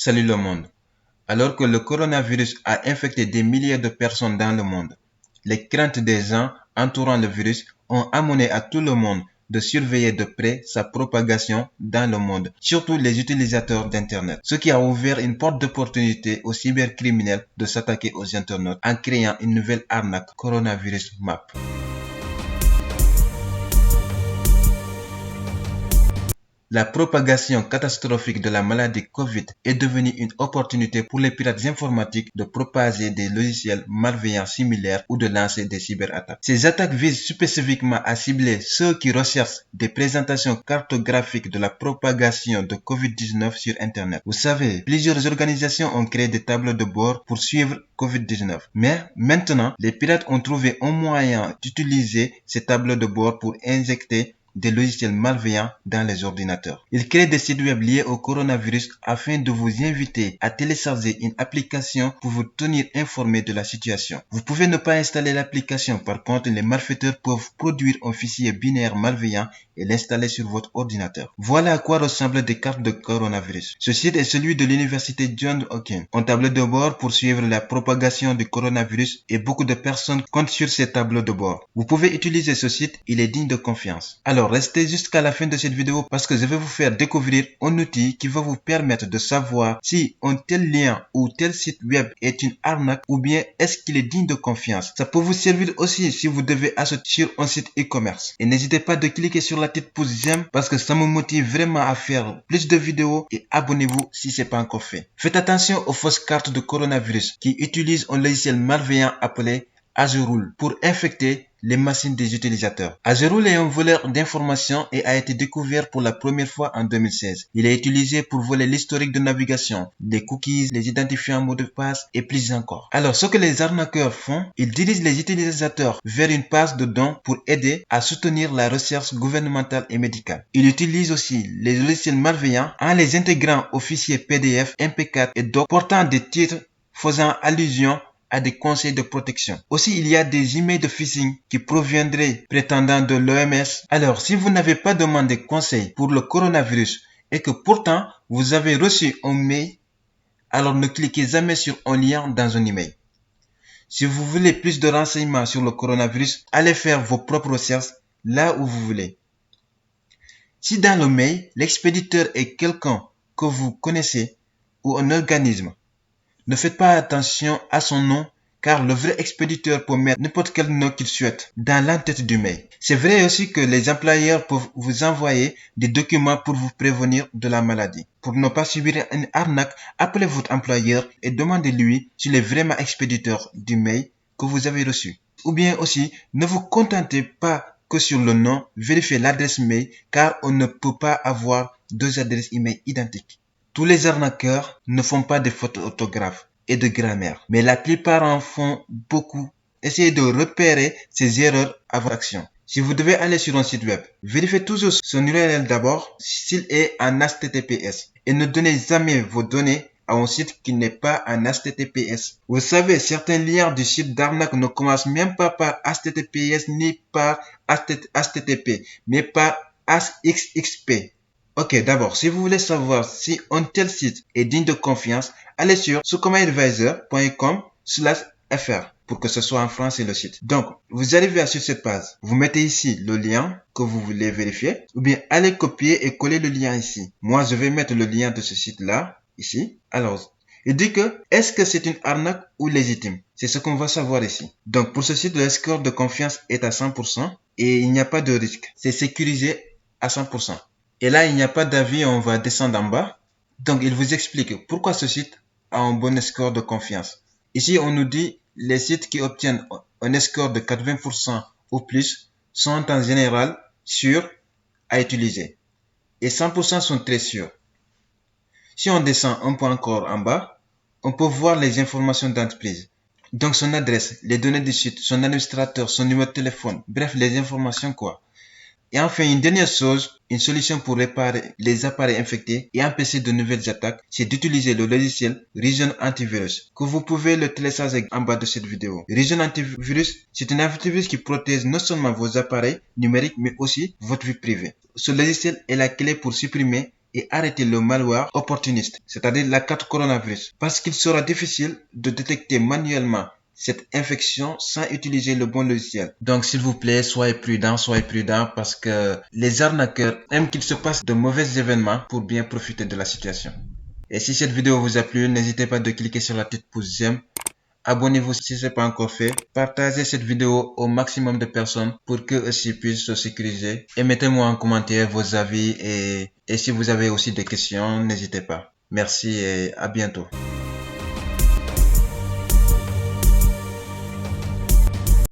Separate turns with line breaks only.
Salut le monde. Alors que le coronavirus a infecté des milliers de personnes dans le monde, les craintes des gens entourant le virus ont amené à tout le monde de surveiller de près sa propagation dans le monde, surtout les utilisateurs d'Internet, ce qui a ouvert une porte d'opportunité aux cybercriminels de s'attaquer aux internautes en créant une nouvelle arnaque Coronavirus Map. La propagation catastrophique de la maladie Covid est devenue une opportunité pour les pirates informatiques de propager des logiciels malveillants similaires ou de lancer des cyberattaques. Ces attaques visent spécifiquement à cibler ceux qui recherchent des présentations cartographiques de la propagation de Covid-19 sur Internet. Vous savez, plusieurs organisations ont créé des tableaux de bord pour suivre Covid-19. Mais maintenant, les pirates ont trouvé un moyen d'utiliser ces tableaux de bord pour injecter des logiciels malveillants dans les ordinateurs. Ils créent des sites web liés au coronavirus afin de vous inviter à télécharger une application pour vous tenir informé de la situation. Vous pouvez ne pas installer l'application, par contre, les malfaiteurs peuvent produire un fichier binaire malveillant et l'installer sur votre ordinateur. Voilà à quoi ressemblent des cartes de coronavirus. Ce site est celui de l'université Johns Hopkins. Un tableau de bord pour suivre la propagation du coronavirus et beaucoup de personnes comptent sur ces tableaux de bord. Vous pouvez utiliser ce site, il est digne de confiance. Alors restez jusqu'à la fin de cette vidéo parce que je vais vous faire découvrir un outil qui va vous permettre de savoir si un tel lien ou tel site web est une arnaque ou bien est-ce qu'il est digne de confiance. Ça peut vous servir aussi si vous devez acheter sur un site e-commerce. Et n'hésitez pas de cliquer sur la petite pouce j'aime parce que ça me motive vraiment à faire plus de vidéos et abonnez-vous si ce n'est pas encore fait. Faites attention aux fausses cartes de coronavirus qui utilisent un logiciel malveillant appelé Azerul pour infecter les machines des utilisateurs. Azerul est un voleur d'informations et a été découvert pour la première fois en 2016. Il est utilisé pour voler l'historique de navigation, les cookies, les identifiants mots de passe et plus encore. Alors, ce que les arnaqueurs font, ils dirigent les utilisateurs vers une page de dons pour aider à soutenir la recherche gouvernementale et médicale. Ils utilisent aussi les logiciels malveillants en les intégrant aux fichiers PDF, MP4 et doc portant des titres faisant allusion à des conseils de protection. Aussi, il y a des emails de phishing qui proviendraient prétendant de l'OMS. Alors, si vous n'avez pas demandé conseil pour le coronavirus et que pourtant vous avez reçu un mail, alors ne cliquez jamais sur un lien dans un email. Si vous voulez plus de renseignements sur le coronavirus, allez faire vos propres recherches là où vous voulez. Si dans le mail, l'expéditeur est quelqu'un que vous connaissez ou un organisme, ne faites pas attention à son nom car le vrai expéditeur peut mettre n'importe quel nom qu'il souhaite dans l'entête du mail. C'est vrai aussi que les employeurs peuvent vous envoyer des documents pour vous prévenir de la maladie. Pour ne pas subir une arnaque, appelez votre employeur et demandez-lui s'il est vraiment expéditeur du mail que vous avez reçu. Ou bien aussi, ne vous contentez pas que sur le nom, vérifiez l'adresse mail car on ne peut pas avoir deux adresses email identiques. Tous les arnaqueurs ne font pas des fautes d'orthographe et de grammaire, mais la plupart en font beaucoup. Essayez de repérer ces erreurs à votre action. Si vous devez aller sur un site web, vérifiez toujours son URL d'abord s'il est en HTTPS et ne donnez jamais vos données à un site qui n'est pas en HTTPS. Vous savez, certains liens du site d'arnaque ne commencent même pas par HTTPS ni par HTTP, mais par HXXP. Ok, d'abord, si vous voulez savoir si un tel site est digne de confiance, allez sur sukumaadvisor.com/fr pour que ce soit en français le site. Donc, vous arrivez sur cette page. Vous mettez ici le lien que vous voulez vérifier ou bien allez copier et coller le lien ici. Moi, je vais mettre le lien de ce site-là, ici. Alors, il dit que est-ce que c'est une arnaque ou légitime? C'est ce qu'on va savoir ici. Donc, pour ce site, le score de confiance est à 100% et il n'y a pas de risque. C'est sécurisé à 100%. Et là, il n'y a pas d'avis, on va descendre en bas. Donc, il vous explique pourquoi ce site a un bon score de confiance. Ici, on nous dit les sites qui obtiennent un score de 80% ou plus sont en général sûrs à utiliser. Et 100% sont très sûrs. Si on descend un peu encore en bas, on peut voir les informations d'entreprise. Donc, son adresse, les données du site, son administrateur, son numéro de téléphone, bref, les informations quoi. Et enfin, une dernière chose, une solution pour réparer les appareils infectés et empêcher de nouvelles attaques, c'est d'utiliser le logiciel Region Antivirus, que vous pouvez le télécharger en bas de cette vidéo. Region Antivirus, c'est un antivirus qui protège non seulement vos appareils numériques, mais aussi votre vie privée. Ce logiciel est la clé pour supprimer et arrêter le malware opportuniste, c'est-à-dire la carte coronavirus, parce qu'il sera difficile de détecter manuellement cette infection sans utiliser le bon logiciel. Donc s'il vous plaît, soyez prudents parce que les arnaqueurs aiment qu'il se passe de mauvais événements pour bien profiter de la situation. Et si cette vidéo vous a plu, n'hésitez pas de cliquer sur la petite pouce j'aime. Abonnez-vous si ce n'est pas encore fait. Partagez cette vidéo au maximum de personnes pour qu'eux aussi puissent se sécuriser. Et mettez-moi en commentaire vos avis et si vous avez aussi des questions, n'hésitez pas. Merci et à bientôt.